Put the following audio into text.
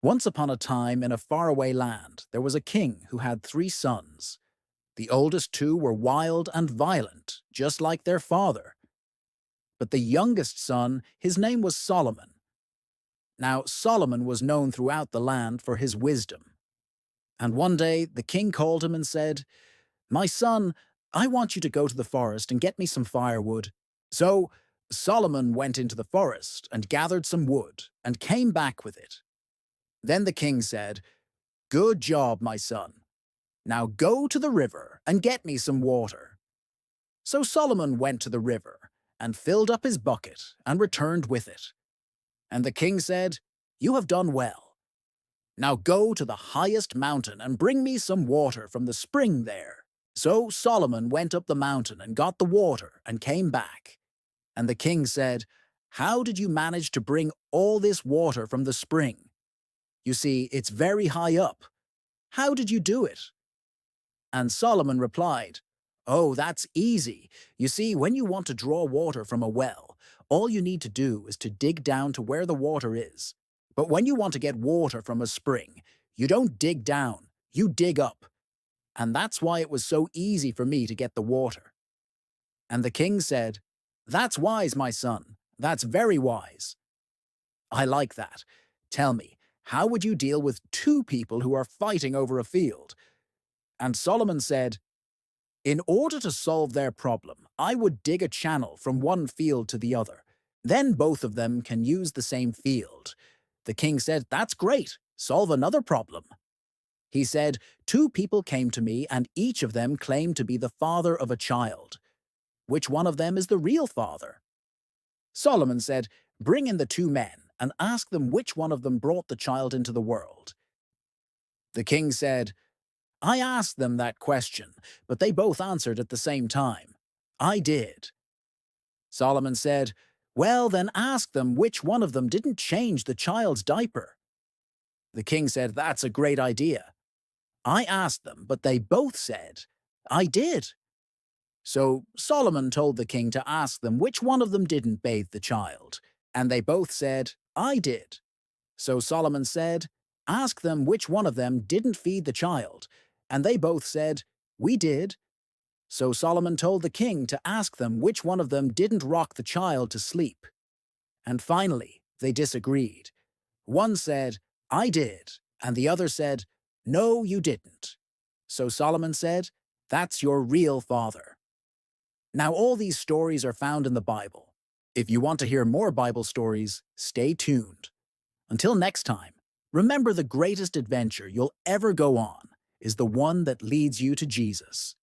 Once upon a time, in a faraway land, there was a king who had 3 sons. The oldest two were wild and violent, just like their father. But the youngest son, his name was Solomon. Now, Solomon was known throughout the land for his wisdom. And one day, the king called him and said, "My son, I want you to go to the forest and get me some firewood." So Solomon went into the forest and gathered some wood and came back with it. Then the king said, "Good job, my son. Now go to the river and get me some water." So Solomon went to the river and filled up his bucket and returned with it. And the king said, "You have done well. Now go to the highest mountain and bring me some water from the spring there." So Solomon went up the mountain and got the water and came back. And the king said, "How did you manage to bring all this water from the spring? You see, it's very high up. How did you do it?" And Solomon replied, "Oh, that's easy. You see, when you want to draw water from a well, all you need to do is to dig down to where the water is. But when you want to get water from a spring, you don't dig down, you dig up. And that's why it was so easy for me to get the water." And the king said, "That's wise, my son. That's very wise. I like that. Tell me, how would you deal with 2 people who are fighting over a field?" And Solomon said, "In order to solve their problem, I would dig a channel from one field to the other. Then both of them can use the same field." The king said, "That's great. Solve another problem." He said, "2 people came to me and each of them claimed to be the father of a child. Which one of them is the real father?" Solomon said, "Bring in the 2 men and ask them which one of them brought the child into the world." The king said, "I asked them that question, but they both answered at the same time. 'I did.'" Solomon said, "Well, then ask them which one of them didn't change the child's diaper." The king said, "That's a great idea. I asked them, but they both said, 'I did.'" So Solomon told the king to ask them which one of them didn't bathe the child, and they both said, "I did." So Solomon said, "Ask them which one of them didn't feed the child," and they both said, "We did." So Solomon told the king to ask them which one of them didn't rock the child to sleep. And finally, they disagreed. One said, "I did," and the other said, "No, you didn't." So Solomon said, "That's your real father." Now all these stories are found in the Bible. If you want to hear more Bible stories, stay tuned. Until next time, remember the greatest adventure you'll ever go on is the one that leads you to Jesus.